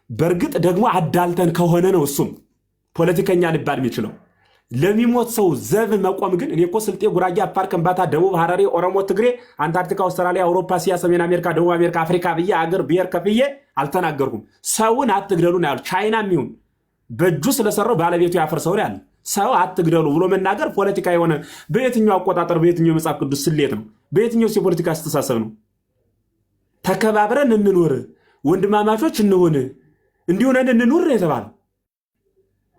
በእርግጥ ደግሞ አዳልተን ከሆነ ነው እሱም ፖለቲከኛ ሊባል የሚችለው። ለሚሞት ሰው ዘብ መቆም ግን እኔ እኮ ስልጤ፣ ጉራጌ፣ አፋር፣ ከምባታ፣ ደቡብ፣ ሐረሪ፣ ኦሮሞ፣ ትግሬ፣ አንታርክቲካ፣ አውስትራሊያ፣ አውሮፓ፣ እስያ፣ ሰሜን አሜሪካ፣ ደቡብ አሜሪካ፣ አፍሪካ ብዬ አገር ብሔር ከፍዬ አልተናገርኩም። ሰውን አትግደሉ ነው ያሉ። ቻይና የሚሆን በእጁ ስለሰራው ባለቤቱ ያፈርሰው ነው ያለ። ሰው አትግደሉ ብሎ መናገር ፖለቲካ የሆነ በየትኛው አቆጣጠር በየትኛው መጽሐፍ ቅዱስ ስሌት ነው? በየትኛው የፖለቲካ አስተሳሰብ ነው? ተከባብረን እንኑር፣ ወንድማማቾች እንሁን፣ እንዲሁነን እንኑር ነው የተባለው።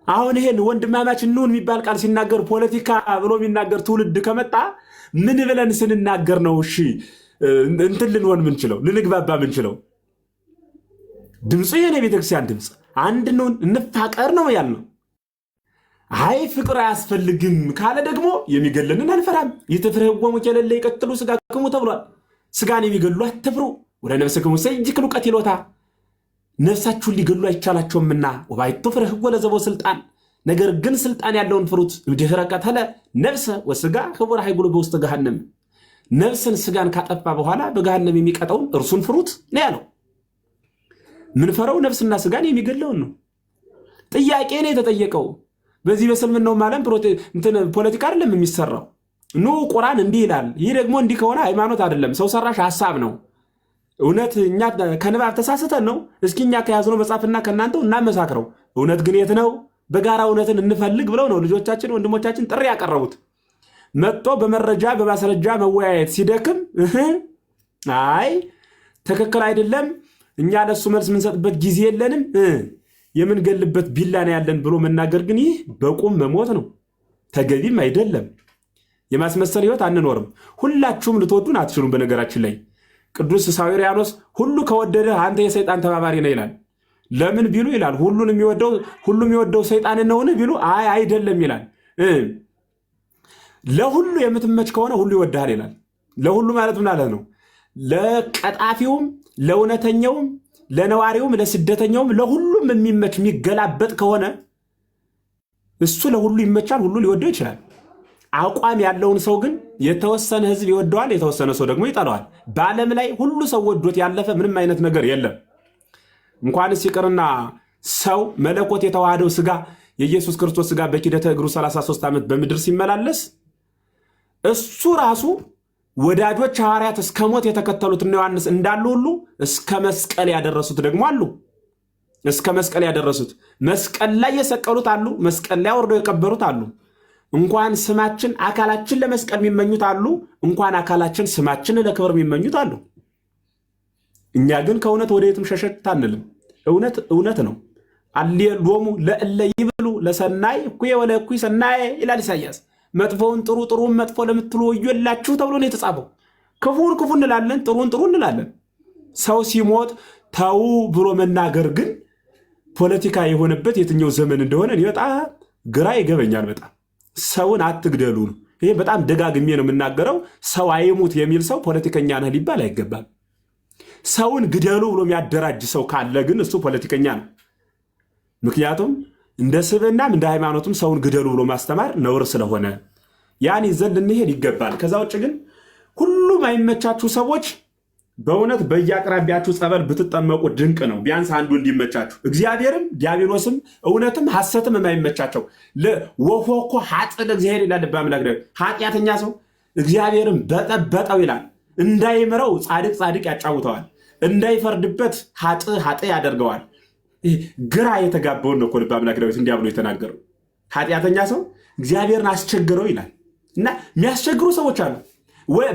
አሁን ይሄን ወንድማማች እንሁን የሚባል ቃል ሲናገር ፖለቲካ ብሎ የሚናገር ትውልድ ከመጣ ምን ብለን ስንናገር ነው እሺ እንትን ልንሆን ምንችለው ልንግባባ ምንችለው? ድምፁ የኔ ቤተክርስቲያን ድምፅ አንድ እንሁን እንፋቀር ነው ያልነው። አይ ፍቅር አያስፈልግም ካለ ደግሞ የሚገለንን አንፈራም። ይትፍርህዎሙ ኬለለ ይቀትሉ ሥጋክሙ ተብሏል። ስጋን የሚገሉ አትፍሩ፣ ወደ ነፍስክሙ ሰይጅክሉ ቀትሎታ። ነፍሳችሁን ሊገሉ አይቻላቸውምና ወባይቱ ፍርህዎ ለዘቦ ስልጣን፣ ነገር ግን ስልጣን ያለውን ፍሩት። እምድኅረ ቀተለ ነፍሰ ወስጋ ህቡረ ኃይጉሉ በውስተ ገሃነም። ነፍስን ስጋን ካጠፋ በኋላ በገሃነም የሚቀጠውን እርሱን ፍሩት ነው ያለው። ምንፈረው ነፍስና ስጋን የሚገለውን ነው። ጥያቄ ነው የተጠየቀው። በዚህ በእስልምናው ዓለም ፖለቲካ አይደለም የሚሰራው። ኑ ቁርአን እንዲህ ይላል። ይህ ደግሞ እንዲህ ከሆነ ሃይማኖት አይደለም ሰው ሰራሽ ሐሳብ ነው። እውነት እኛ ከንባብ ተሳስተን ነው። እስኪ እኛ ከያዝነው መጽሐፍና ከእናንተው እናመሳክረው። እውነት ግን የት ነው? በጋራ እውነትን እንፈልግ ብለው ነው ልጆቻችን ወንድሞቻችን ጥሪ ያቀረቡት። መጥቶ በመረጃ በማስረጃ መወያየት ሲደክም አይ ትክክል አይደለም እኛ ለሱ መልስ የምንሰጥበት ጊዜ የለንም የምንገልበት ቢላ ነው ያለን ብሎ መናገር ግን ይህ በቁም መሞት ነው። ተገቢም አይደለም። የማስመሰል ህይወት አንኖርም። ሁላችሁም ልትወዱን አትችሉም። በነገራችን ላይ ቅዱስ ሳዊሪያኖስ ሁሉ ከወደደ አንተ የሰይጣን ተባባሪ ነህ ይላል። ለምን ቢሉ ይላል ሁሉም የሚወደው ሰይጣን ነውን ቢሉ አይ አይደለም ይላል። ለሁሉ የምትመች ከሆነ ሁሉ ይወድሃል ይላል። ለሁሉ ማለት ምን ማለት ነው? ለቀጣፊውም፣ ለእውነተኛውም፣ ለነዋሪውም፣ ለስደተኛውም ለሁሉም የሚመች የሚገላበጥ ከሆነ እሱ ለሁሉ ይመቻል፣ ሁሉ ሊወደው ይችላል። አቋም ያለውን ሰው ግን የተወሰነ ህዝብ ይወደዋል፣ የተወሰነ ሰው ደግሞ ይጠላዋል። በዓለም ላይ ሁሉ ሰው ወዶት ያለፈ ምንም አይነት ነገር የለም። እንኳንስ ይቅርና ሰው መለኮት የተዋሃደው ስጋ የኢየሱስ ክርስቶስ ስጋ በኪደተ እግሩ 33 ዓመት በምድር ሲመላለስ እሱ ራሱ ወዳጆች ሐዋርያት እስከ ሞት የተከተሉት እነ ዮሐንስ እንዳሉ ሁሉ እስከ መስቀል ያደረሱት ደግሞ አሉ። እስከ መስቀል ያደረሱት መስቀል ላይ የሰቀሉት አሉ። መስቀል ላይ ወርደው የቀበሩት አሉ። እንኳን ስማችን አካላችን ለመስቀል የሚመኙት አሉ። እንኳን አካላችን ስማችን ለክብር የሚመኙት አሉ። እኛ ግን ከእውነት ወደ የትም ሸሸት አንልም። እውነት ነው። አሌሎሙ ለእለ ይብሉ ለሰናይ እኩየ ወለእኩይ ሰናይ ይላል ኢሳይያስ። መጥፎውን ጥሩ፣ ጥሩን መጥፎ ለምትሉ ወዮላችሁ ተብሎ ነው የተጻፈው። ክፉን ክፉ እንላለን፣ ጥሩን ጥሩ እንላለን። ሰው ሲሞት ተው ብሎ መናገር ግን ፖለቲካ የሆነበት የትኛው ዘመን እንደሆነ እኔ በጣም ግራ ይገበኛል። በጣም ሰውን አትግደሉ ነው። ይሄ በጣም ደጋግሜ ነው የምናገረው። ሰው አይሙት የሚል ሰው ፖለቲከኛ ነህ ሊባል አይገባም። ሰውን ግደሉ ብሎ የሚያደራጅ ሰው ካለ ግን እሱ ፖለቲከኛ ነው። ምክንያቱም እንደ ስብዕናም እንደ ሃይማኖትም ሰውን ግደሉ ብሎ ማስተማር ነውር ስለሆነ ያን ይዘን ልንሄድ ይገባል። ከዛ ውጭ ግን ሁሉም አይመቻችሁ ሰዎች በእውነት በየአቅራቢያችሁ ጸበል ብትጠመቁ ድንቅ ነው። ቢያንስ አንዱ እንዲመቻችሁ። እግዚአብሔርም ዲያብሎስም እውነትም ሐሰትም የማይመቻቸው ወሆኮ ሀጥ ለእግዚአብሔር ይላል በአምላክ ዳዊት። ኃጢአተኛ ሰው እግዚአብሔርም በጠበጠው ይላል። እንዳይምረው ጻድቅ ያጫውተዋል፣ እንዳይፈርድበት ሀጥ ያደርገዋል። ግራ የተጋባውን ነው ልበ አምላክ ዳዊት እንዲያ ብሎ የተናገረው። ኃጢአተኛ ሰው እግዚአብሔርን አስቸግረው ይላል። እና የሚያስቸግሩ ሰዎች አሉ።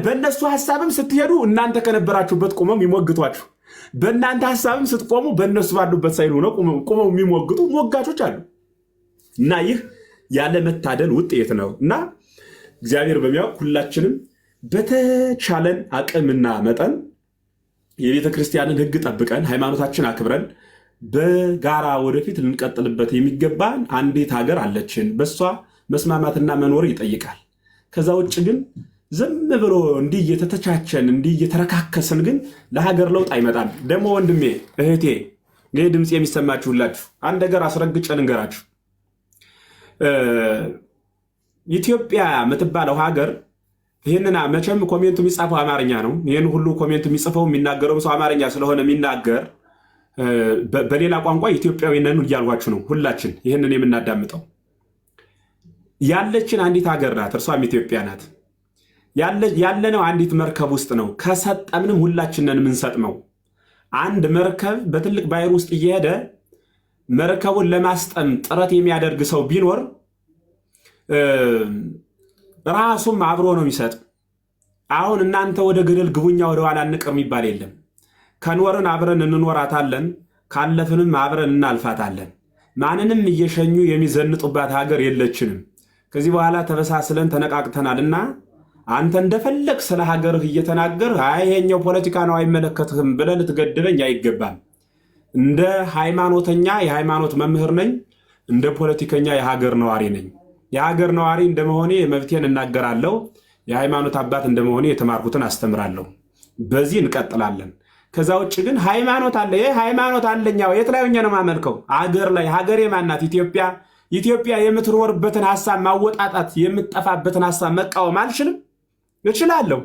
በእነሱ ሐሳብም ስትሄዱ እናንተ ከነበራችሁበት ቁመው የሚሞግቷችሁ፣ በእናንተ ሐሳብም ስትቆሙ በእነሱ ባሉበት ሳይሉ ነው ቁመው የሚሞግቱ ሞጋቾች አሉ። እና ይህ ያለመታደል ውጤት ነው። እና እግዚአብሔር በሚያውቅ ሁላችንም በተቻለን አቅምና መጠን የቤተ ክርስቲያንን ሕግ ጠብቀን ሃይማኖታችን አክብረን በጋራ ወደፊት ልንቀጥልበት የሚገባን አንዲት ሀገር አለችን። በሷ መስማማትና መኖር ይጠይቃል። ከዛ ውጭ ግን ዝም ብሎ እንዲህ እየተተቻቸን እንዲህ እየተረካከስን ግን ለሀገር ለውጥ አይመጣም። ደግሞ ወንድሜ እህቴ፣ ይህ ድምፅ የሚሰማችሁላችሁ አንድ ነገር አስረግጬ ልንገራችሁ። ኢትዮጵያ የምትባለው ሀገር ይህንን መቼም ኮሜንቱ የሚጻፈው አማርኛ ነው። ይህን ሁሉ ኮሜንቱ የሚጽፈው የሚናገረው ሰው አማርኛ ስለሆነ የሚናገር በሌላ ቋንቋ ኢትዮጵያዊ ነን እያልኳችሁ ነው። ሁላችን ይህንን የምናዳምጠው ያለችን አንዲት ሀገር ናት፣ እርሷም ኢትዮጵያ ናት። ያለነው አንዲት መርከብ ውስጥ ነው። ከሰጠምንም ሁላችንን የምንሰጥመው። አንድ መርከብ በትልቅ ባህር ውስጥ እየሄደ መርከቡን ለማስጠም ጥረት የሚያደርግ ሰው ቢኖር ራሱም አብሮ ነው የሚሰጥ። አሁን እናንተ ወደ ገደል ግቡኛ ወደ ኋላ እንቅር የሚባል የለም። ከኖርን አብረን እንኖራታለን፣ ካለፍንም አብረን እናልፋታለን። ማንንም እየሸኙ የሚዘንጡባት ሀገር የለችንም። ከዚህ በኋላ ተበሳስለን ተነቃቅተናልና አንተ እንደፈለግ ስለ ሀገርህ እየተናገርህ ይሄኛው ፖለቲካ ነው አይመለከትህም ብለህ ልትገድበኝ አይገባም። እንደ ሃይማኖተኛ የሃይማኖት መምህር ነኝ፣ እንደ ፖለቲከኛ የሀገር ነዋሪ ነኝ። የሀገር ነዋሪ እንደመሆኔ መብቴን እናገራለሁ። የሃይማኖት አባት እንደመሆኔ የተማርኩትን አስተምራለሁ። በዚህ እንቀጥላለን። ከዛ ውጭ ግን ሃይማኖት አለ፣ ሃይማኖት አለኛው የት ላይ ሆኜ ነው የማመልከው? አገር ላይ። ሀገሬ ማናት? ኢትዮጵያ። ኢትዮጵያ የምትኖርበትን ሀሳብ ማወጣጣት፣ የምትጠፋበትን ሀሳብ መቃወም አልችልም? እችላለሁ።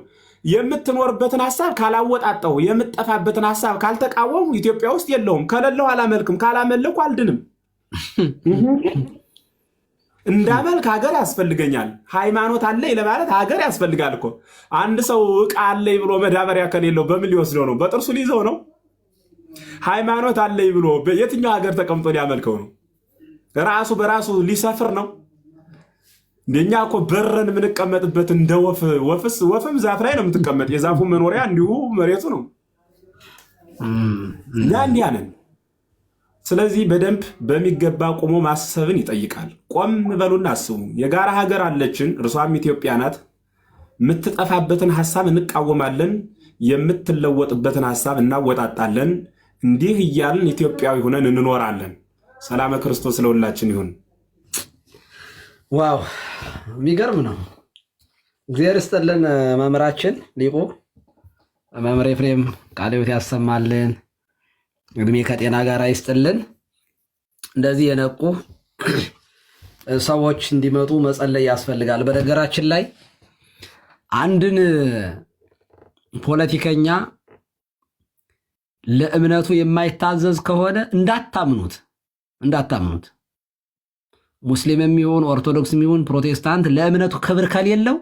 የምትኖርበትን ሀሳብ ካላወጣጣው፣ የምትጠፋበትን ሀሳብ ካልተቃወሙ ኢትዮጵያ ውስጥ የለውም። ከሌለው አላመልክም፣ ካላመለኩ አልድንም። እንዳመልክ ሀገር ያስፈልገኛል። ሃይማኖት አለኝ ለማለት ሀገር ያስፈልጋል እኮ። አንድ ሰው ዕቃ አለኝ ብሎ መዳበሪያ ከሌለው በምን ሊወስደው ነው? በጥርሱ ሊይዘው ነው? ሃይማኖት አለኝ ብሎ የትኛው ሀገር ተቀምጦ ሊያመልከው ነው? ራሱ በራሱ ሊሰፍር ነው? እንደኛ እኮ በረን የምንቀመጥበት እንደ ወፍም ዛፍ ላይ ነው የምትቀመጥ። የዛፉ መኖሪያ እንዲሁ መሬቱ ነው። እኛ እንዲያ ነን። ስለዚህ በደንብ በሚገባ ቆሞ ማሰብን ይጠይቃል። ቆም በሉና አስቡ። የጋራ ሀገር አለችን፣ እርሷም ኢትዮጵያ ናት። የምትጠፋበትን ሀሳብ እንቃወማለን፣ የምትለወጥበትን ሀሳብ እናወጣጣለን። እንዲህ እያልን ኢትዮጵያዊ ሆነን እንኖራለን። ሰላመ ክርስቶስ ለሁላችን ይሁን። ዋው የሚገርም ነው። እግዚአብሔር ይስጥልን መምህራችን ሊቁ መምህር ኤፍሬም ቃለ ሕይወት ያሰማልን፣ እድሜ ከጤና ጋር ይስጥልን። እንደዚህ የነቁ ሰዎች እንዲመጡ መጸለይ ያስፈልጋል። በነገራችን ላይ አንድን ፖለቲከኛ ለእምነቱ የማይታዘዝ ከሆነ እንዳታምኑት። ሙስሊምም ይሁን ኦርቶዶክስም ይሁን ፕሮቴስታንት ለእምነቱ ክብር ከሌለው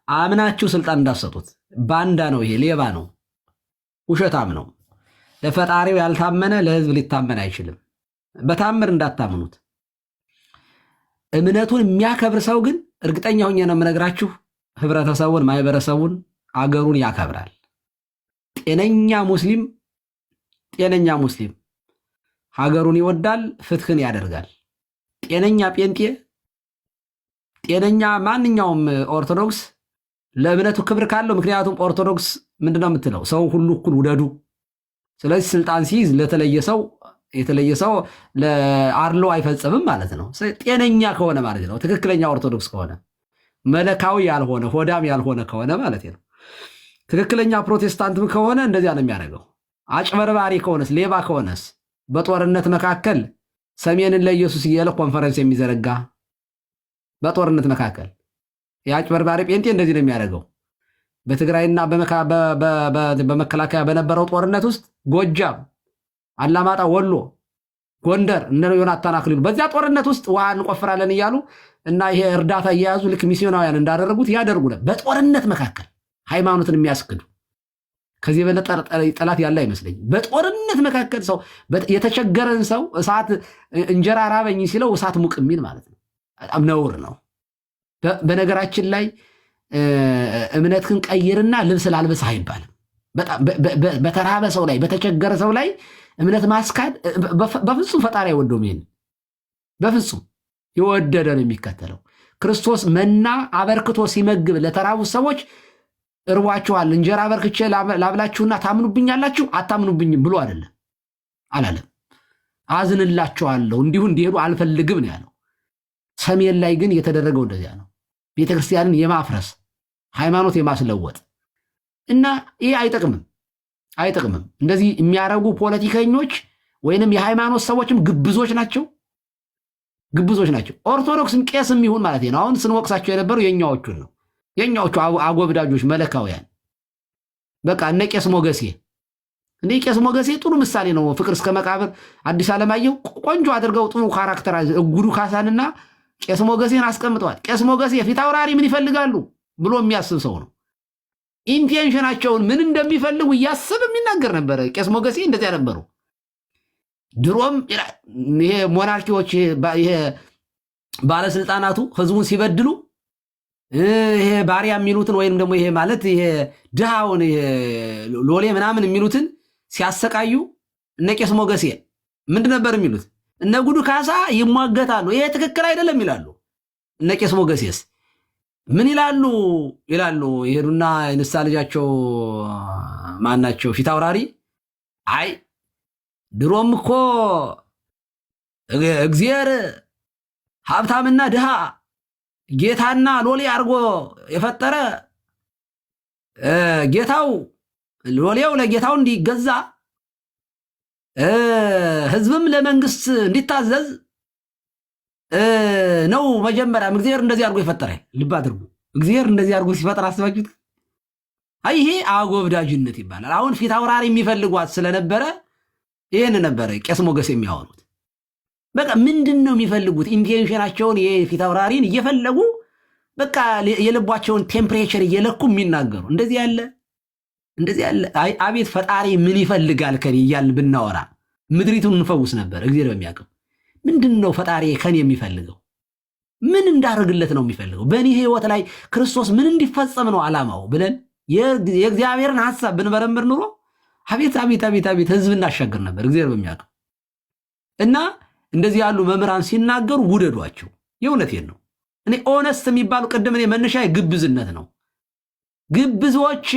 አምናችሁ ስልጣን እንዳሰጡት። ባንዳ ነው፣ ይሄ ሌባ ነው፣ ውሸታም ነው። ለፈጣሪው ያልታመነ ለህዝብ ሊታመን አይችልም። በታምር እንዳታምኑት። እምነቱን የሚያከብር ሰው ግን እርግጠኛ ሆኜ ነው የምነግራችሁ፣ ህብረተሰቡን፣ ማህበረሰቡን፣ አገሩን ያከብራል። ጤነኛ ሙስሊም ሀገሩን ይወዳል፣ ፍትህን ያደርጋል። ጤነኛ ጴንጤ፣ ጤነኛ ማንኛውም ኦርቶዶክስ ለእምነቱ ክብር ካለው፣ ምክንያቱም ኦርቶዶክስ ምንድነው የምትለው? ሰው ሁሉ እኩል ውደዱ። ስለዚህ ስልጣን ሲይዝ የተለየ ሰው ለአርሎ አይፈጽምም ማለት ነው። ጤነኛ ከሆነ ማለት ነው፣ ትክክለኛ ኦርቶዶክስ ከሆነ፣ መለካዊ ያልሆነ ሆዳም ያልሆነ ከሆነ ማለት ነው። ትክክለኛ ፕሮቴስታንትም ከሆነ እንደዚያ ነው የሚያደርገው። አጭበርባሪ ከሆነስ፣ ሌባ ከሆነስ፣ በጦርነት መካከል ሰሜንን ለኢየሱስ እያለ ኮንፈረንስ የሚዘረጋ በጦርነት መካከል የአጭበርባሪ ጴንጤ እንደዚህ ነው የሚያደርገው። በትግራይና በመከላከያ በነበረው ጦርነት ውስጥ ጎጃም፣ አላማጣ፣ ወሎ፣ ጎንደር እነ ዮናታን አክሊሉ በዚያ ጦርነት ውስጥ ውሃ እንቆፍራለን እያሉ እና ይሄ እርዳታ እየያዙ ልክ ሚስዮናውያን እንዳደረጉት ያደርጉ ነበር። በጦርነት መካከል ሃይማኖትን የሚያስክዱ ከዚህ የበለጠ ጠላት ያለ አይመስለኝም። በጦርነት መካከል ሰው የተቸገረን ሰው እሳት እንጀራ ራበኝ ሲለው እሳት ሙቅ የሚል ማለት ነው። በጣም ነውር ነው። በነገራችን ላይ እምነትህን ቀይርና ልብስ ላልብስህ አይባልም። በተራበ ሰው ላይ በተቸገረ ሰው ላይ እምነት ማስካድ በፍጹም ፈጣሪ አይወደውም። ይሄን በፍጹም የወደደ ነው የሚከተለው። ክርስቶስ መና አበርክቶ ሲመግብ ለተራቡ ሰዎች እርቧችኋል እንጀራ አበርክቼ ላብላችሁና ታምኑብኛላችሁ አታምኑብኝም ብሎ አላለም። አዝንላችኋለሁ እንዲሁ እንዲሄዱ አልፈልግም ነው ያለው። ሰሜን ላይ ግን የተደረገው እንደዚያ ነው። ቤተክርስቲያንን የማፍረስ ሃይማኖት የማስለወጥ እና ይሄ አይጠቅምም። እንደዚህ የሚያረጉ ፖለቲከኞች ወይንም የሃይማኖት ሰዎችም ግብዞች ናቸው። ኦርቶዶክስም ቄስም ይሁን ማለት ነው። አሁን ስንወቅሳቸው የነበረው የኛዎቹን ነው። የኛዎቹ አጎብዳጆች መለካውያን በቃ እነ ቄስ ሞገሴ እንዴ ቄስ ሞገሴ ጥሩ ምሳሌ ነው። ፍቅር እስከ መቃብር አዲስ አለማየሁ ቆንጆ አድርገው ጥሩ ካራክተር እጉዱ ካሳንና ቄስ ሞገሴን አስቀምጠዋል። ቄስ ሞገሴ ፊት አውራሪ ምን ይፈልጋሉ ብሎ የሚያስብ ሰው ነው። ኢንቴንሽናቸውን ምን እንደሚፈልጉ እያስብ የሚናገር ነበረ። ቄስ ሞገሴ እንደዚያ ነበሩ። ድሮም ይሄ ሞናርኪዎች ይሄ ባለስልጣናቱ ህዝቡን ሲበድሉ ይሄ ባሪያ የሚሉትን ወይም ደግሞ ይሄ ማለት ይሄ ድሃውን ሎሌ ምናምን የሚሉትን ሲያሰቃዩ እነ ቄስ ሞገሴ ምንድን ነበር የሚሉት? እነ ጉዱ ካሳ ይሟገታሉ። ይሄ ትክክል አይደለም ይላሉ። እነ ቄስ ሞገሴስ ምን ይላሉ? ይሄዱና የንሳ ልጃቸው ማናቸው ፊት አውራሪ አይ ድሮም እኮ እግዚአብሔር ሀብታምና ድሃ ጌታና ሎሌ አድርጎ የፈጠረ ጌታው ሎሌው ለጌታው እንዲገዛ ህዝብም ለመንግስት እንዲታዘዝ ነው። መጀመሪያም እግዚአብሔር እንደዚህ አድርጎ የፈጠረ ልብ አድርጉ። እግዚአብሔር እንደዚህ አድርጎ ሲፈጠር አስባችሁት? አይ ይሄ አጎብዳጅነት ይባላል። አሁን ፊት አውራሪ የሚፈልጓት ስለነበረ ይሄን ነበረ ቄስ ሞገስ የሚያወሩት። በቃ ምንድን ነው የሚፈልጉት? ኢንቴንሽናቸውን የፊት አውራሪን እየፈለጉ በቃ የልባቸውን ቴምፕሬቸር እየለኩ የሚናገሩ እንደዚህ ያለ አቤት ፈጣሪ ምን ይፈልጋል ከኔ እያልን ብናወራ ምድሪቱን እንፈውስ ነበር። እግዚአብሔር በሚያውቀው ምንድን ነው ፈጣሪ ከኔ የሚፈልገው? ምን እንዳደርግለት ነው የሚፈልገው? በእኔ ህይወት ላይ ክርስቶስ ምን እንዲፈጸም ነው ዓላማው ብለን የእግዚአብሔርን ሐሳብ ብንመረምር ኑሮ አቤት አቤት አቤት አቤት ህዝብ እናሻገር ነበር። እግዚአብሔር በሚያውቀው እና እንደዚህ ያሉ መምህራን ሲናገሩ ውደዷቸው። የእውነቴን ነው። እኔ ኦነስት የሚባሉ ቅድም እኔ መነሻ ግብዝነት ነው። ግብዞች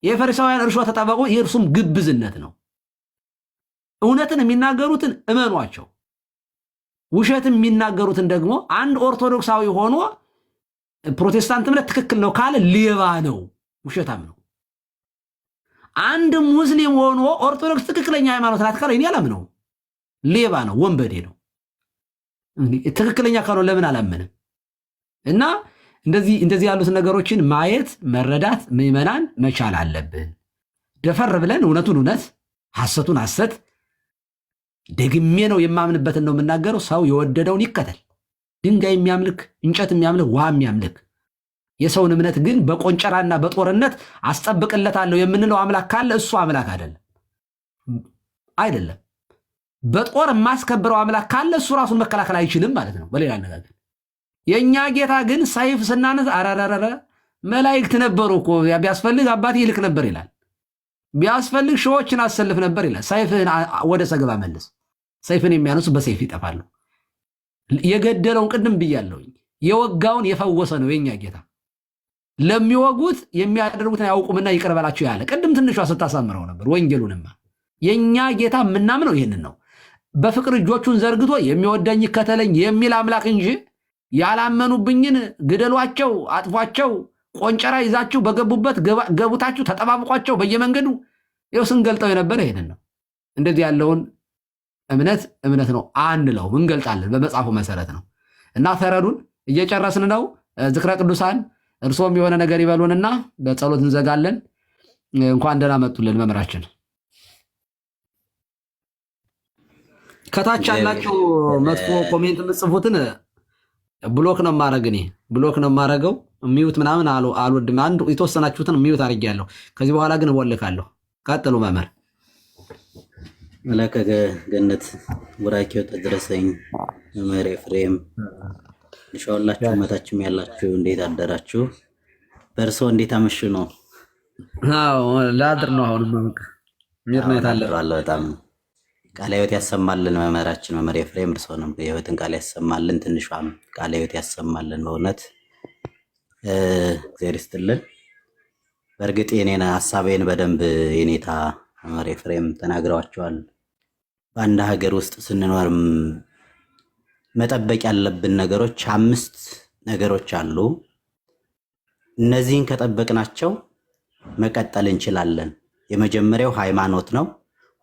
የፈሪሳውያን እርሾ ተጠበቁ፣ የእርሱም ግብዝነት ነው። እውነትን የሚናገሩትን እመኗቸው። ውሸትን የሚናገሩትን ደግሞ አንድ ኦርቶዶክሳዊ ሆኖ ፕሮቴስታንት እምነት ትክክል ነው ካለ ሌባ ነው፣ ውሸታም ነው። አንድ ሙስሊም ሆኖ ኦርቶዶክስ ትክክለኛ ሃይማኖት ናት ካለ እኔ አላምነውም፣ ሌባ ነው፣ ወንበዴ ነው። ትክክለኛ ካልሆነ ለምን አላምንም? እና እንደዚህ ያሉት ነገሮችን ማየት መረዳት ምዕመናን መቻል አለብን። ደፈር ብለን እውነቱን እውነት ሐሰቱን ሐሰት ደግሜ ነው የማምንበትን ነው የምናገረው። ሰው የወደደውን ይከተል። ድንጋይ የሚያምልክ እንጨት የሚያምልክ ውሃ የሚያምልክ የሰውን እምነት ግን በቆንጨራና በጦርነት አስጠብቅለታለሁ የምንለው አምላክ ካለ እሱ አምላክ አይደለም። በጦር የማስከብረው አምላክ ካለ እሱ ራሱን መከላከል አይችልም ማለት ነው። በሌላ አነጋገር የኛ ጌታ ግን ሰይፍ ስናነሳ አራራራ መላእክት ነበሩ እኮ ቢያስፈልግ አባቴ ይልክ ነበር ይላል። ቢያስፈልግ ሺዎችን አሰልፍ ነበር ይላል። ሰይፍን ወደ ሰገባ መልስ። ሰይፍን የሚያነሱ በሰይፍ ይጠፋሉ። የገደለውን ቅድም ብያለሁ፣ የወጋውን የፈወሰ ነው የኛ ጌታ። ለሚወጉት የሚያደርጉትን ያውቁምና ይቅር በላቸው ያለ ቅድም ትንሿ ስታሳምረው ነበር። ወንጌሉንማ የኛ ጌታ የምናምነው ይህንን ነው። በፍቅር እጆቹን ዘርግቶ የሚወደኝ ይከተለኝ የሚል አምላክ እንጂ ያላመኑብኝን ግደሏቸው፣ አጥፏቸው፣ ቆንጨራ ይዛችሁ በገቡበት ገቡታችሁ ተጠባብቋቸው በየመንገዱ ይኸው ስንገልጠው የነበረ ይሄንን ነው። እንደዚህ ያለውን እምነት ነው አንለው እንገልጣለን፣ በመጽሐፉ መሰረት ነው። እና ተረዱን። እየጨረስን ነው። ዝክረ ቅዱሳን እርሶም የሆነ ነገር ይበሉንና በጸሎት እንዘጋለን። እንኳን ደህና መጡልን መምህራችን። ከታች ያላችሁ መጥፎ ኮሜንት የምትጽፉትን ብሎክ ነው ማረግ። እኔ ብሎክ ነው ማረገው። ሚዩት ምናምን አልወድም። አንድ የተወሰናችሁትን ሚዩት አድርጌያለሁ። ከዚህ በኋላ ግን እወልካለሁ። ቀጥሉ መምህር። መላከ ገነት ቡራኪው ተድረሰኝ መምህር ኤፍሬም እንሻላችሁ መታችሁም ያላችሁ እንዴት አደራችሁ? በእርሶ እንዴት አመሹ ነው? አዎ ላድር ነው። አሁን ምር ነው የታለ በጣም ቃለ ሕይወት ያሰማልን መምህራችን መምህር ኤፍሬም እርሶንም የሕይወትን ቃል ያሰማልን፣ ትንሿም ቃለ ሕይወት ያሰማልን። በእውነት እግዚአብሔር ይስጥልን። በእርግጥ የኔን ሐሳቤን በደንብ የኔታ መምህር ኤፍሬም ተናግረዋቸዋል። በአንድ ሀገር ውስጥ ስንኖር መጠበቅ ያለብን ነገሮች 5 ነገሮች አሉ። እነዚህን ከጠበቅናቸው መቀጠል እንችላለን። የመጀመሪያው ሃይማኖት ነው።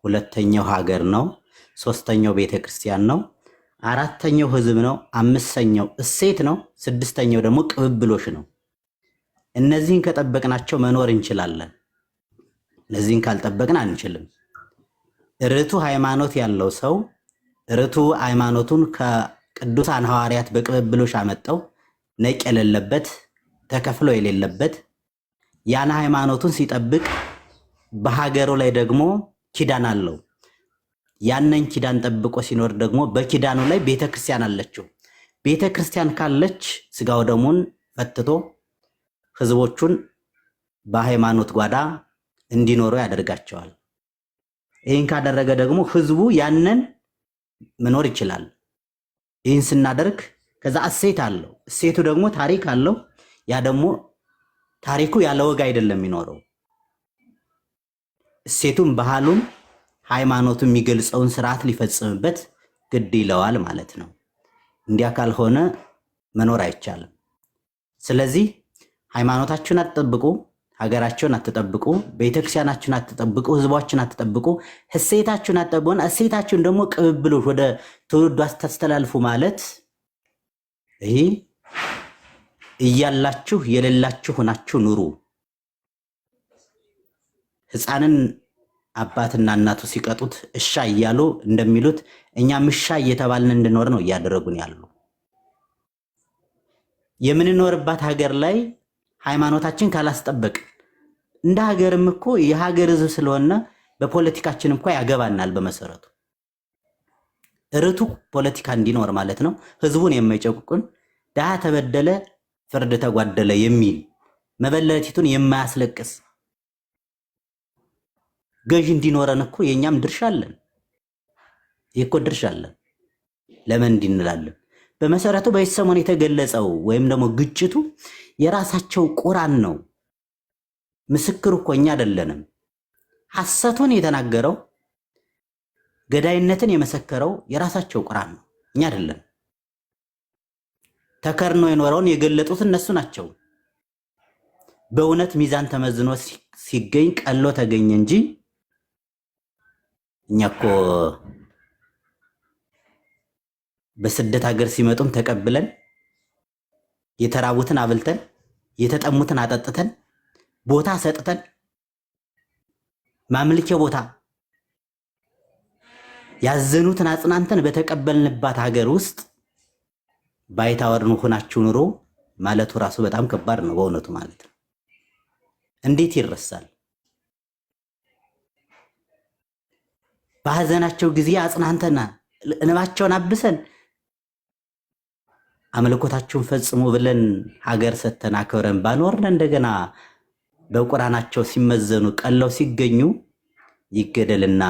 ሁለተኛው ሀገር ነው። ሶስተኛው ቤተክርስቲያን ነው። አራተኛው ህዝብ ነው። አምስተኛው እሴት ነው። ስድስተኛው ደግሞ ቅብብሎሽ ነው። እነዚህን ከጠበቅናቸው መኖር እንችላለን። እነዚህን ካልጠበቅን አንችልም። ርቱ ሃይማኖት ያለው ሰው ርቱ ሃይማኖቱን ከቅዱሳን ሐዋርያት በቅብብሎሽ አመጣው ነቅ የሌለበት ተከፍሎ የሌለበት ያን ሃይማኖቱን ሲጠብቅ በሀገሩ ላይ ደግሞ ኪዳን አለው። ያንን ኪዳን ጠብቆ ሲኖር ደግሞ በኪዳኑ ላይ ቤተክርስቲያን አለችው። ቤተክርስቲያን ካለች ስጋው ደሙን ፈትቶ ህዝቦቹን በሃይማኖት ጓዳ እንዲኖሩ ያደርጋቸዋል። ይህን ካደረገ ደግሞ ህዝቡ ያንን መኖር ይችላል። ይህን ስናደርግ ከዛ እሴት አለው። እሴቱ ደግሞ ታሪክ አለው። ያ ደግሞ ታሪኩ ያለ ወግ አይደለም የሚኖረው። እሴቱን፣ ባህሉን፣ ሃይማኖቱን የሚገልጸውን ስርዓት ሊፈጽምበት ግድ ይለዋል ማለት ነው። እንዲያ ካልሆነ መኖር አይቻልም። ስለዚህ ሃይማኖታችሁን አትጠብቁ፣ ሀገራችሁን አትጠብቁ፣ ቤተክርስቲያናችሁን አትጠብቁ፣ ህዝባችሁን አትጠብቁ፣ እሴታችሁን አትጠብቁ። እሴታችሁን ደግሞ ቅብብሎች ወደ ትውልዱ አታስተላልፉ ማለት ይህ እያላችሁ የሌላችሁ ሆናችሁ ኑሩ። ህፃንን አባትና እናቱ ሲቀጡት እሻ እያሉ እንደሚሉት እኛም እሻ እየተባልን እንድኖር ነው እያደረጉን ያሉ። የምንኖርባት ሀገር ላይ ሃይማኖታችን ካላስጠበቅ እንደ ሀገርም እኮ የሀገር ህዝብ ስለሆነ በፖለቲካችን እንኳ ያገባናል። በመሰረቱ ርቱ ፖለቲካ እንዲኖር ማለት ነው። ህዝቡን የማይጨቁን ድሃ ተበደለ ፍርድ ተጓደለ የሚል መበለቲቱን የማያስለቅስ ገዥ እንዲኖረን እኮ የኛም ድርሻ አለን። ይሄ ድርሻ አለን። ለምን እንድንላለን? በመሰረቱ በሰሞን የተገለጸው ወይም ደግሞ ግጭቱ የራሳቸው ቁራን ነው። ምስክር እኮ እኛ አይደለንም። ሐሰቱን የተናገረው ገዳይነትን የመሰከረው የራሳቸው ቁራን ነው፣ እኛ አይደለም። ተከርኖ የኖረውን የገለጡት እነሱ ናቸው። በእውነት ሚዛን ተመዝኖ ሲገኝ ቀሎ ተገኘ እንጂ እኛ እኮ በስደት ሀገር ሲመጡም ተቀብለን የተራቡትን አብልተን የተጠሙትን አጠጥተን ቦታ ሰጥተን ማምልኪያ ቦታ ያዘኑትን አጽናንተን በተቀበልንባት ሀገር ውስጥ ባይታወርን ሆናችሁ ኑሮ ማለቱ ራሱ በጣም ከባድ ነው በእውነቱ ማለት ነው። እንዴት ይረሳል? በሐዘናቸው ጊዜ አጽናንተና እንባቸውን አብሰን አምልኮታቸውን ፈጽሙ ብለን ሀገር ሰተና አክብረን ባኖርን እንደገና በቁራናቸው ሲመዘኑ ቀለው ሲገኙ ይገደልና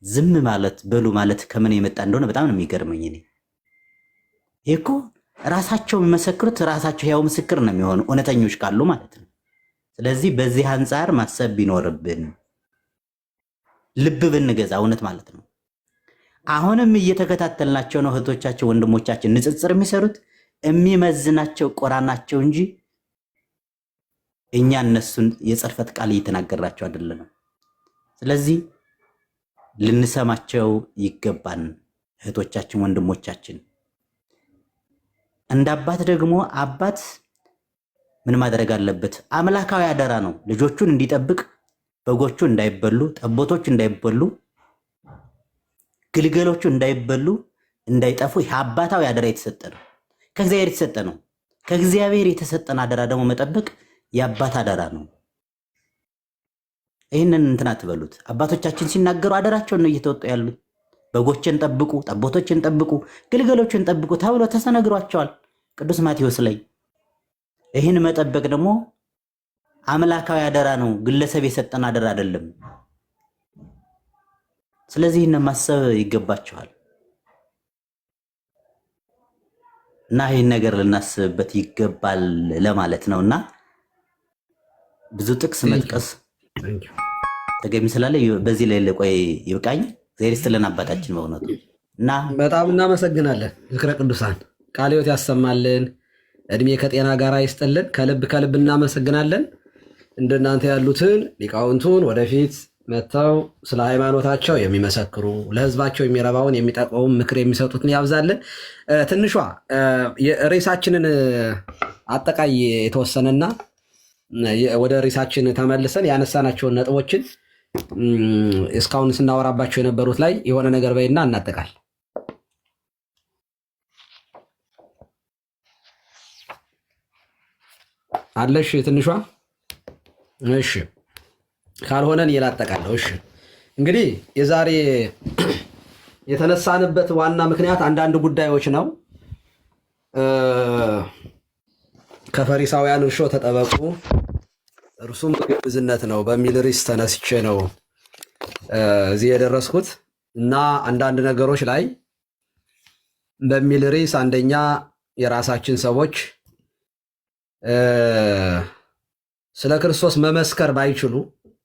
ዝም ማለት በሉ ማለት ከምን የመጣ እንደሆነ በጣም ነው የሚገርመኝ። እኔ እኮ ራሳቸው የሚመሰክሩት ራሳቸው ያው ምስክር ነው የሚሆኑ እውነተኞች ካሉ ማለት ነው። ስለዚህ በዚህ አንጻር ማሰብ ቢኖርብን ልብ ብንገዛ እውነት ማለት ነው። አሁንም እየተከታተልናቸው ነው እህቶቻቸው ወንድሞቻችን ንጽጽር የሚሰሩት የሚመዝናቸው ቁራናቸው እንጂ እኛ እነሱን የጽርፈት ቃል እየተናገራቸው አይደለም። ስለዚህ ልንሰማቸው ይገባን እህቶቻችን ወንድሞቻችን። እንደ አባት ደግሞ አባት ምን ማድረግ አለበት? አምላካዊ አደራ ነው ልጆቹን እንዲጠብቅ፣ በጎቹ እንዳይበሉ፣ ጠቦቶቹ እንዳይበሉ፣ ግልገሎቹ እንዳይበሉ እንዳይጠፉ አባታዊ አደራ የተሰጠ ነው። ከእግዚአብሔር የተሰጠ ነው። ከእግዚአብሔር የተሰጠን አደራ ደግሞ መጠበቅ የአባት አደራ ነው። ይህንን እንትን አትበሉት። አባቶቻችን ሲናገሩ አደራቸውን ነው እየተወጡ ያሉት። በጎችን ጠብቁ፣ ጠቦቶችን ጠብቁ፣ ግልገሎችን ጠብቁ ተብሎ ተሰነግሯቸዋል ቅዱስ ማቴዎስ ላይ። ይህን መጠበቅ ደግሞ አምላካዊ አደራ ነው፣ ግለሰብ የሰጠን አደራ አይደለም። ስለዚህ ይህን ማሰብ ይገባቸዋል እና ይህን ነገር ልናስብበት ይገባል ለማለት ነውና ብዙ ጥቅስ መጥቀስ ተገቢ ስላለ በዚህ ላይ ልቆይ ይብቃኝ። እግዚአብሔር ይስጥልን አባታችን በእውነቱ እና በጣም እናመሰግናለን። ዝክረ ቅዱሳን ቃለ ሕይወት ያሰማልን፣ እድሜ ከጤና ጋር ይስጥልን። ከልብ ከልብ እናመሰግናለን። እንደናንተ ያሉትን ሊቃውንቱን ወደፊት መጥተው ስለ ሃይማኖታቸው የሚመሰክሩ ለሕዝባቸው የሚረባውን የሚጠቅመውን ምክር የሚሰጡትን ያብዛልን። ትንሿ ርዕሳችንን አጠቃይ የተወሰነና ወደ ርዕሳችን ተመልሰን ያነሳናቸውን ነጥቦችን እስካሁን ስናወራባቸው የነበሩት ላይ የሆነ ነገር በይና እናጠቃል። አለሽ ትንሿ? እሺ፣ ካልሆነ እኔ ላጠቃለሁ። እሺ፣ እንግዲህ የዛሬ የተነሳንበት ዋና ምክንያት አንዳንድ ጉዳዮች ነው። ከፈሪሳውያን እርሾ ተጠበቁ እርሱም ግብዝነት ነው በሚል ርዕስ ተነስቼ ነው እዚህ የደረስኩት እና አንዳንድ ነገሮች ላይ በሚል ርዕስ አንደኛ የራሳችን ሰዎች ስለ ክርስቶስ መመስከር ባይችሉ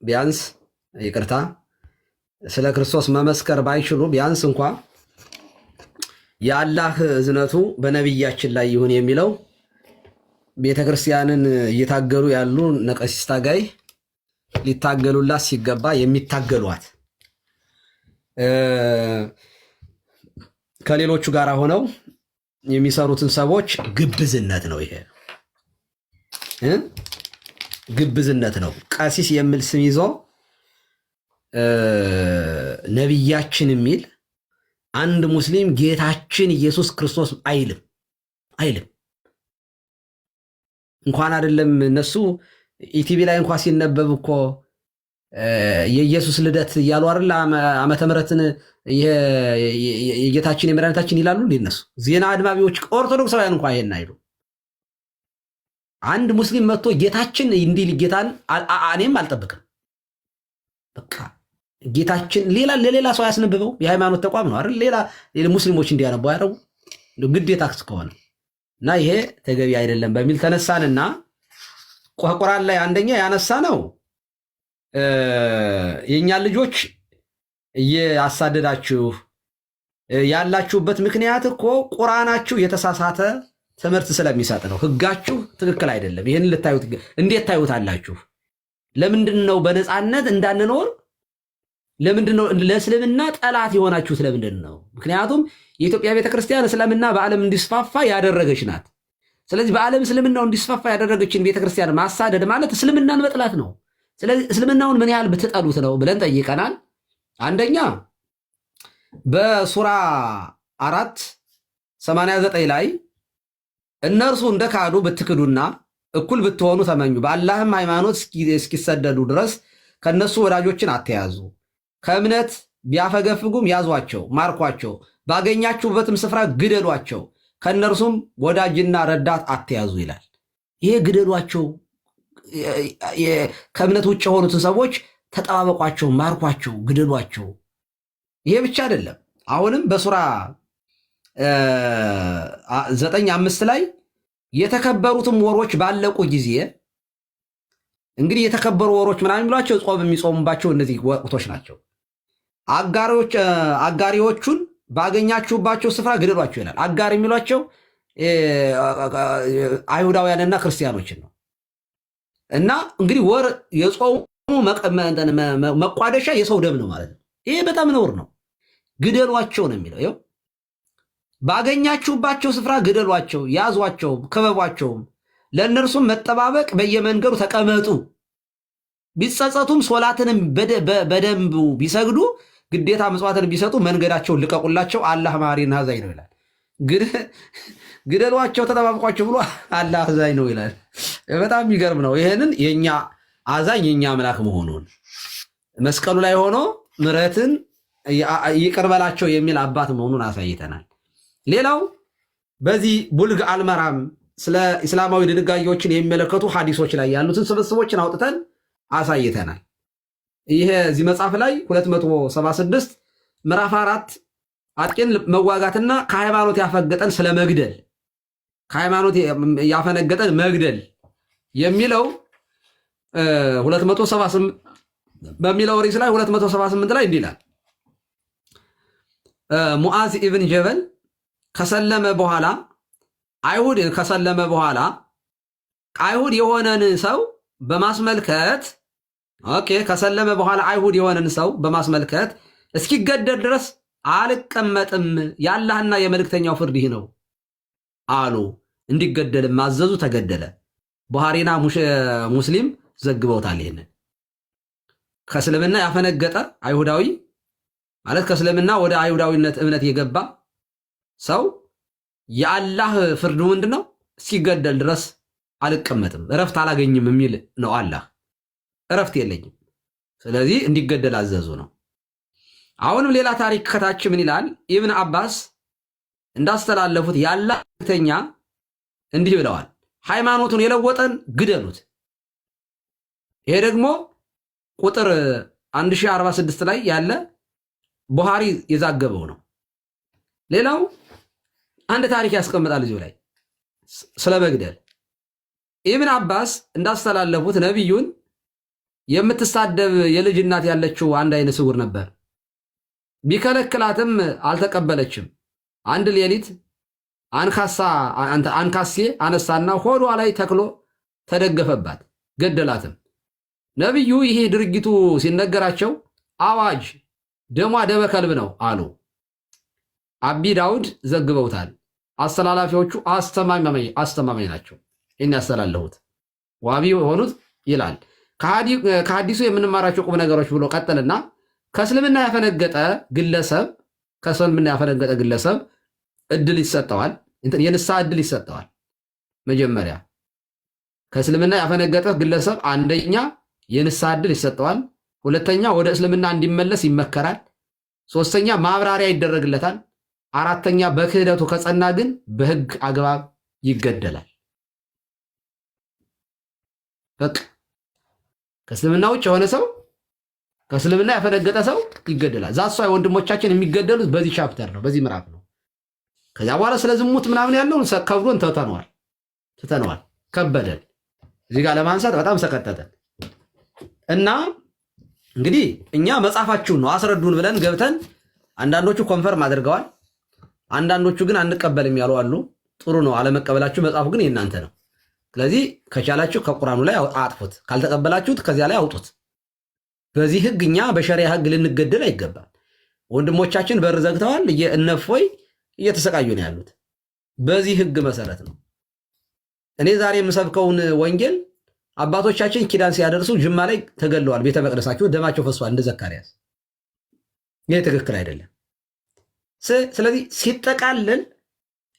ቢያንስ ይቅርታ ስለ ክርስቶስ መመስከር ባይችሉ ቢያንስ እንኳ የአላህ እዝነቱ በነቢያችን ላይ ይሁን የሚለው ቤተክርስቲያንን እየታገሉ ያሉ ነቀሲስ ታጋይ ሊታገሉላት ሲገባ የሚታገሏት ከሌሎቹ ጋር ሆነው የሚሰሩትን ሰዎች ግብዝነት ነው። ይሄ ግብዝነት ነው። ቀሲስ የሚል ስም ይዞ ነቢያችን የሚል አንድ ሙስሊም ጌታችን ኢየሱስ ክርስቶስ አይልም። እንኳን አይደለም እነሱ ኢቲቪ ላይ እንኳን ሲነበብ እኮ የኢየሱስ ልደት እያሉ አይደል ዓመተ ምሕረትን የጌታችን የመድኃኒታችን ይላሉ። እንደ እነሱ ዜና አድማቢዎች ኦርቶዶክሳውያን እንኳን ይሄን አይሉ። አንድ ሙስሊም መጥቶ ጌታችን እንዲል ጌታን እኔም አልጠብቅም። በቃ ጌታችን ለሌላ ሰው ያስነብበው የሃይማኖት ተቋም ነው አይደል? ሌላ ሙስሊሞች እንዲያነቡ ያደረጉ ግዴታ ከሆነ እና ይሄ ተገቢ አይደለም በሚል ተነሳንና ቁርአን ላይ አንደኛ ያነሳ ነው የኛ ልጆች እያሳደዳችሁ ያላችሁበት ምክንያት እኮ ቁርአናችሁ የተሳሳተ ትምህርት ስለሚሰጥ ነው። ህጋችሁ ትክክል አይደለም። ይሄን ልታዩት እንዴት ታዩታላችሁ? ለምንድነው በነፃነት እንዳንኖር ለምንድነው ለእስልምና ጠላት የሆናችሁት? ለምንድነው? ምክንያቱም የኢትዮጵያ ቤተክርስቲያን እስልምና በዓለም እንዲስፋፋ ያደረገች ናት። ስለዚህ በዓለም እስልምናው እንዲስፋፋ ያደረገችን ቤተክርስቲያን ማሳደድ ማለት እስልምናን መጥላት ነው። ስለዚህ እስልምናውን ምን ያህል ብትጠሉት ነው ብለን ጠይቀናል። አንደኛ በሱራ 4:89 ላይ እነርሱ እንደካዱ ብትክዱና እኩል ብትሆኑ ተመኙ፣ በአላህም ሃይማኖት እስኪሰደዱ ድረስ ከነሱ ወዳጆችን አትያዙ፣ ከእምነት ቢያፈገፍጉም ያዟቸው፣ ማርኳቸው፣ ባገኛችሁበትም ስፍራ ግደሏቸው፣ ከእነርሱም ወዳጅና ረዳት አትያዙ ይላል። ይሄ ግደሏቸው፣ ከእምነት ውጭ የሆኑትን ሰዎች ተጠባበቋቸው፣ ማርኳቸው፣ ግደሏቸው። ይሄ ብቻ አይደለም። አሁንም በሱራ 9:5 ላይ የተከበሩትም ወሮች ባለቁ ጊዜ እንግዲህ የተከበሩ ወሮች ምናምን የሚሏቸው ጾም የሚጾሙባቸው እነዚህ ወቅቶች ናቸው። አጋሪዎቹን ባገኛችሁባቸው ስፍራ ግደሏቸው ይላል። አጋር የሚሏቸው አይሁዳውያንና ክርስቲያኖችን ነው። እና እንግዲህ ወር የጾሙ መቋደሻ የሰው ደም ነው ማለት ነው። ይሄ በጣም ነውር ነው። ግደሏቸው ነው የሚለው። ይኸው ባገኛችሁባቸው ስፍራ ግደሏቸው፣ ያዟቸው፣ ክበቧቸውም፣ ለእነርሱም መጠባበቅ በየመንገዱ ተቀመጡ፣ ቢጸጸቱም ሶላትንም በደንቡ ቢሰግዱ ግዴታ ምጽዋትን ቢሰጡ መንገዳቸውን ልቀቁላቸው፣ አላህ ማሪና አዛኝ ነው ይላል። ግደሏቸው፣ ተጠባብቋቸው ብሎ አላህ አዛኝ ነው ይላል። በጣም የሚገርም ነው። ይሄንን የኛ አዛኝ የኛ አምላክ መሆኑን መስቀሉ ላይ ሆኖ ምሕረትን ይቅር በላቸው የሚል አባት መሆኑን አሳይተናል። ሌላው በዚህ ቡልግ አልመራም ስለ እስላማዊ ድንጋጌዎችን የሚመለከቱ ሐዲሶች ላይ ያሉትን ስብስቦችን አውጥተን አሳይተናል። ይሄ እዚህ መጽሐፍ ላይ 276 ምዕራፍ 4 አጥቂን መዋጋትና ከሃይማኖት ያፈገጠን ስለ መግደል ከሃይማኖት ያፈነገጠን መግደል የሚለው 278 በሚለው ርዕስ ላይ 278 ላይ እንዲህ ይላል። ሙዓዝ ኢብን ጀበል ከሰለመ በኋላ አይሁድ የሆነን ሰው በማስመልከት ከሰለመ በኋላ አይሁድ የሆነን ሰው በማስመልከት እስኪገደል ድረስ አልቀመጥም፣ የአላህና የመልእክተኛው ፍርድ ይህ ነው አሉ። እንዲገደልም ማዘዙ፣ ተገደለ። ቡሃሪና ሙስሊም ዘግበውታል። ይሄንን ከእስልምና ያፈነገጠ አይሁዳዊ ማለት ከእስልምና ወደ አይሁዳዊነት እምነት የገባ ሰው የአላህ ፍርዱ ምንድነው? ሲገደል ድረስ አልቀመጥም እረፍት አላገኝም የሚል ነው። አላህ እረፍት የለኝም፣ ስለዚህ እንዲገደል አዘዙ ነው። አሁንም ሌላ ታሪክ ከታች ምን ይላል? ኢብን አባስ እንዳስተላለፉት የአላህ መልእክተኛ እንዲህ ብለዋል፣ ሃይማኖቱን የለወጠን ግደሉት። ይሄ ደግሞ ቁጥር 1046 ላይ ያለ ቡሃሪ የዛገበው ነው። ሌላው አንድ ታሪክ ያስቀምጣል እዚሁ ላይ ስለ መግደል። ኢብን አባስ እንዳስተላለፉት ነቢዩን የምትሳደብ የልጅ እናት ያለችው አንድ አይነ ስውር ነበር። ቢከለክላትም አልተቀበለችም። አንድ ሌሊት አንካሴ አነሳና ሆዷ ላይ ተክሎ ተደገፈባት፣ ገደላትም። ነቢዩ ይሄ ድርጊቱ ሲነገራቸው አዋጅ ደሟ ደመ ከልብ ነው አሉ። አቢ ዳውድ ዘግበውታል። አስተላላፊዎቹ አስተማማኝ ናቸው። ይህን ያስተላለፉት ዋቢ የሆኑት ይላል። ከሐዲሱ የምንማራቸው ቁም ነገሮች ብሎ ቀጠልና ከእስልምና ያፈነገጠ ግለሰብ እድል ይሰጠዋል፣ የንስሐ እድል ይሰጠዋል። መጀመሪያ ከእስልምና ያፈነገጠ ግለሰብ አንደኛ የንስሐ እድል ይሰጠዋል፣ ሁለተኛ ወደ እስልምና እንዲመለስ ይመከራል፣ ሶስተኛ ማብራሪያ ይደረግለታል፣ አራተኛ በክህደቱ ከጸና ግን በህግ አግባብ ይገደላል። በቃ ከእስልምና ውጭ የሆነ ሰው ከእስልምና ያፈነገጠ ሰው ይገደላል። ዛሷ ወንድሞቻችን የሚገደሉት በዚህ ቻፕተር ነው፣ በዚህ ምዕራፍ ነው። ከዚያ በኋላ ስለ ዝሙት ምናምን ያለውን ከብዶን ትተነዋል፣ ከበደን። እዚህ ጋር ለማንሳት በጣም ሰቀጠጠን እና እንግዲህ እኛ መጽሐፋችሁን ነው አስረዱን ብለን ገብተን አንዳንዶቹ ኮንፈርም አድርገዋል፣ አንዳንዶቹ ግን አንቀበልም ያሉ አሉ። ጥሩ ነው አለመቀበላችሁ፣ መጽሐፉ ግን የእናንተ ነው። ስለዚህ ከቻላችሁ ከቁርአኑ ላይ አጥፉት፣ ካልተቀበላችሁት ከዚያ ላይ አውጡት። በዚህ ህግ እኛ በሸሪያ ህግ ልንገደል አይገባም። ወንድሞቻችን በር ዘግተዋል፣ እነፎይ እየተሰቃዩ ነው ያሉት። በዚህ ህግ መሰረት ነው። እኔ ዛሬ የምሰብከውን ወንጌል አባቶቻችን ኪዳን ሲያደርሱ ጅማ ላይ ተገለዋል፣ ቤተ መቅደሳቸው ደማቸው ፈሷል እንደ ዘካርያስ። ይህ ትክክል አይደለም። ስለዚህ ሲጠቃለል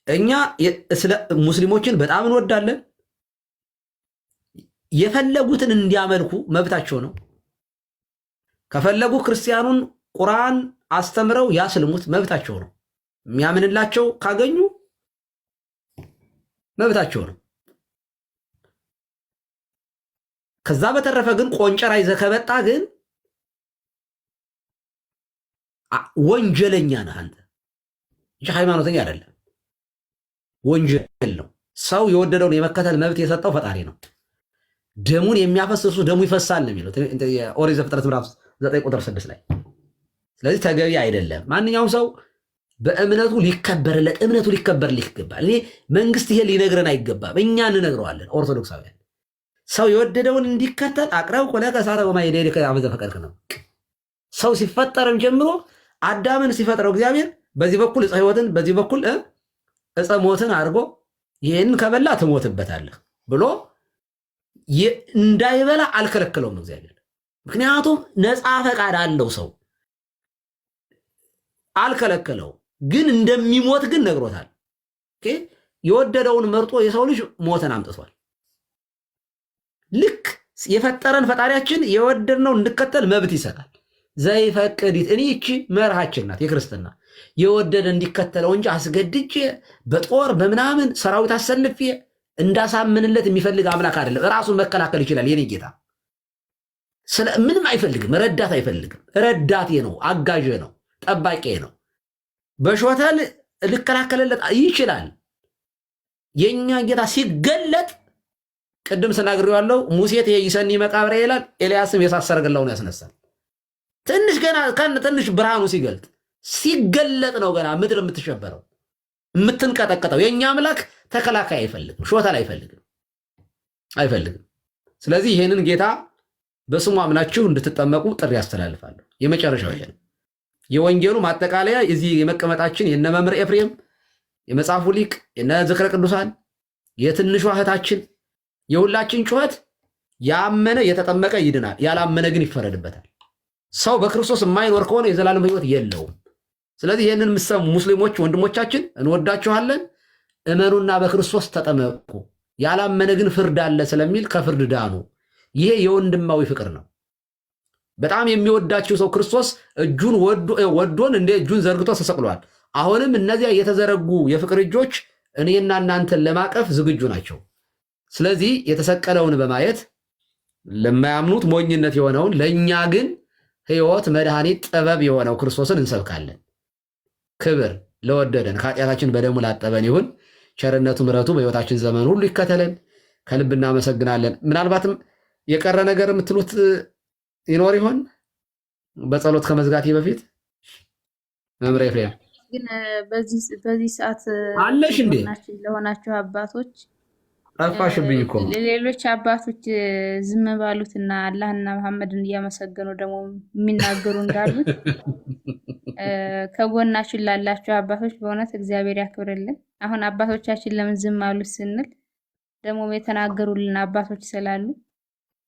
እኛ ሙስሊሞችን በጣም እንወዳለን። የፈለጉትን እንዲያመልኩ መብታቸው ነው። ከፈለጉ ክርስቲያኑን ቁርአን አስተምረው ያስልሙት መብታቸው ነው። የሚያምንላቸው ካገኙ መብታቸው ነው። ከዛ በተረፈ ግን ቆንጨራ ይዘህ ከመጣ ግን ወንጀለኛ ነህ አንተ እንጂ ሃይማኖተኛ አይደለም። ወንጀል ነው። ሰው የወደደውን የመከተል መብት የሰጠው ፈጣሪ ነው። ደሙን የሚያፈስሱ ደሙ ይፈሳል ነው የሚለው ኦሪት ዘፍጥረት ምዕራፍ 9 ቁጥር 6 ላይ። ስለዚህ ተገቢ አይደለም። ማንኛውም ሰው በእምነቱ ሊከበርለት ይገባል። እኔ መንግስት ይሄ ሊነግረን አይገባም፣ እኛ እንነግረዋለን። ኦርቶዶክሳውያን ሰው የወደደውን እንዲከተል አቅረብ ለከ እሳተ ወማይ ሌሊከ አበዘ ፈቀድክ ነው። ሰው ሲፈጠርም ጀምሮ አዳምን ሲፈጥረው እግዚአብሔር በዚህ በኩል ዕፀ ሕይወትን በዚህ በኩል ዕፀ ሞትን አድርጎ ይህን ከበላ ትሞትበታለህ ብሎ እንዳይበላ አልከለከለውም እግዚአብሔር። ምክንያቱም ነፃ ፈቃድ አለው ሰው፣ አልከለከለው። ግን እንደሚሞት ግን ነግሮታል። የወደደውን መርጦ የሰው ልጅ ሞትን አምጥቷል። ልክ የፈጠረን ፈጣሪያችን የወደድነው እንድከተል መብት ይሰጣል። ዘይፈቅዲት እኔ እቺ መርሃችን ናት የክርስትና። የወደደ እንዲከተለው እንጂ አስገድጄ በጦር በምናምን ሰራዊት አሰልፌ እንዳሳምንለት የሚፈልግ አምላክ አይደለም። ራሱን መከላከል ይችላል። የኔ ጌታ ምንም አይፈልግም። ረዳት አይፈልግም። ረዳቴ ነው፣ አጋዥ ነው፣ ጠባቂ ነው። በሾተል ልከላከልለት ይችላል። የኛ ጌታ ሲገለጥ ቅድም ስናግሬዋለሁ። ሙሴ ይሰኒ መቃብሬ ይላል። ኤልያስም የእሳት ሰረገላውን ያስነሳል። ትንሽ ገና ትንሽ ብርሃኑ ሲገለጥ ነው ገና ምድር የምትሸበረው የምትንቀጠቀጠው። የኛ አምላክ ተከላካይ አይፈልግም፣ ሾተል አይፈልግም። ስለዚህ ይሄንን ጌታ በስሙ አምናችሁ እንድትጠመቁ ጥሪ ያስተላልፋለሁ። የመጨረሻው ይሄ ነው። የወንጌሉ ማጠቃለያ እዚህ የመቀመጣችን የነ መምህር ኤፍሬም የመጽሐፉ ሊቅ የነ ዝክረ ቅዱሳን የትንሿ እህታችን የሁላችን ጩኸት ያመነ የተጠመቀ ይድናል፣ ያላመነ ግን ይፈረድበታል። ሰው በክርስቶስ የማይኖር ከሆነ የዘላለም ሕይወት የለውም። ስለዚህ ይህንን የምትሰሙ ሙስሊሞች ወንድሞቻችን እንወዳችኋለን። እመኑና በክርስቶስ ተጠመቁ። ያላመነ ግን ፍርድ አለ ስለሚል ከፍርድ ዳኑ። ይሄ የወንድማዊ ፍቅር ነው። በጣም የሚወዳችሁ ሰው ክርስቶስ እጁን ወዶን እንደ እጁን ዘርግቶ ተሰቅሏል። አሁንም እነዚያ የተዘረጉ የፍቅር እጆች እኔና እናንተን ለማቀፍ ዝግጁ ናቸው። ስለዚህ የተሰቀለውን በማየት ለማያምኑት ሞኝነት የሆነውን ለእኛ ግን ሕይወት፣ መድኃኒት፣ ጥበብ የሆነው ክርስቶስን እንሰብካለን። ክብር ለወደደን ከኃጢአታችን በደሙ ላጠበን ይሁን። ቸርነቱ ምሕረቱ በሕይወታችን ዘመን ሁሉ ይከተለን። ከልብ እናመሰግናለን። ምናልባትም የቀረ ነገር የምትሉት ይኖር ይሆን? በጸሎት ከመዝጋቴ በፊት መምሬ ፍሬም ግን በዚህ ሰዓት አለሽ እንዴ? ለሆናችሁ አባቶች ጠፋሽብኝ እኮ። ሌሎች አባቶች ዝም ባሉትና አላህና መሐመድን እያመሰገኑ ደግሞ የሚናገሩ እንዳሉት ከጎናችን ላላችሁ አባቶች በእውነት እግዚአብሔር ያክብርልን። አሁን አባቶቻችን ለምን ዝም አሉት ስንል ደግሞ የተናገሩልን አባቶች ስላሉ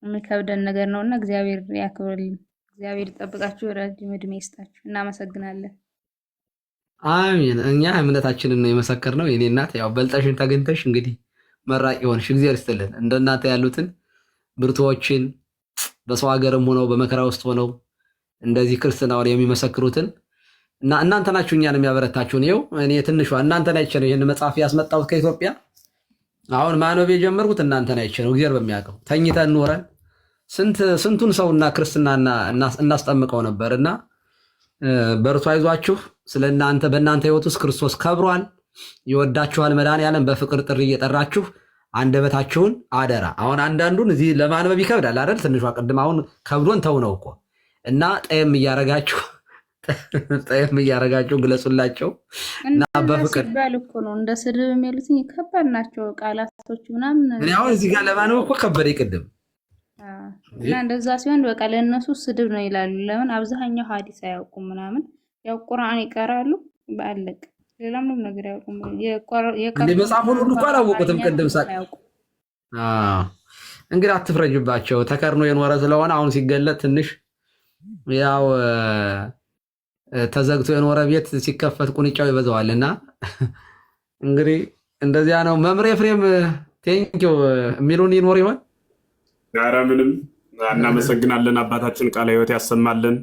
የሚከብደን ነገር ነውና እግዚአብሔር ያክብርልን። እግዚአብሔር ይጠብቃችሁ፣ ረጅም ዕድሜ ይስጣችሁ። እናመሰግናለን። አሚን። እኛ እምነታችንን ነው የመሰከርነው። የኔ እናት ያው በልጠሽን ተገኝተሽ እንግዲህ መራቂ ሆንሽ። እግዚአብሔር ይስጥልን። እንደናንተ ያሉትን ብርቱዎችን በሰው ሀገርም ሆነው በመከራ ውስጥ ሆነው እንደዚህ ክርስትናውን የሚመሰክሩትን እና እናንተ ናችሁ እኛን የሚያበረታችሁን። ይኸው እኔ ትንሿ እናንተን አይቼ ነው ይህን መጽሐፍ ያስመጣሁት ከኢትዮጵያ። አሁን ማንበብ የጀመርኩት እናንተን አይቼ ነው። እግዚአብሔር በሚያውቀው ተኝተን ኖረን ስንቱን ሰውና ክርስትናና እናስጠምቀው ነበር። እና በርቱ፣ አይዟችሁ። ስለናንተ በእናንተ ህይወት ውስጥ ክርስቶስ ከብሯል፣ ይወዳችኋል። መድኃኔዓለም በፍቅር ጥሪ እየጠራችሁ አንደበታችሁን አደራ። አሁን አንዳንዱን እዚህ ለማንበብ ይከብዳል አይደል? ትንሿ ቅድም አሁን ከብዶን ተው ነው እኮ እና ጠየም እያረጋችሁ ግለጹላቸው እና በፍቅር ሲባል እኮ ነው እንደ ስድብ የሚሉት ከባድ ናቸው ቃላቶች ምናምን። እኔ አሁን እዚህ ጋር ለማንበብ እኮ ከበደ ቅድም እና እንደዛ ሲሆን በቃ ለእነሱ ስድብ ነው ይላሉ። ለምን አብዛኛው ሐዲስ አያውቁም ምናምን፣ ያው ቁርአን ይቀራሉ በአለቅ ሌላ ምንም ነገር አያውቁም። መጽሐፉን ሁሉ እኮ አላወቁትም። ቅድም ሳቅ እንግዲህ አትፍረጅባቸው። ተከርኖ የኖረ ስለሆነ አሁን ሲገለጥ ትንሽ ያው ተዘግቶ የኖረ ቤት ሲከፈት ቁንጫው ይበዛዋልና እንግዲህ እንደዚያ ነው። መምሬ ፍሬም ቴንኪው የሚሉን ይኖር ይሆን? ኧረ ምንም። እናመሰግናለን። አባታችን ቃለ ሕይወት ያሰማልን።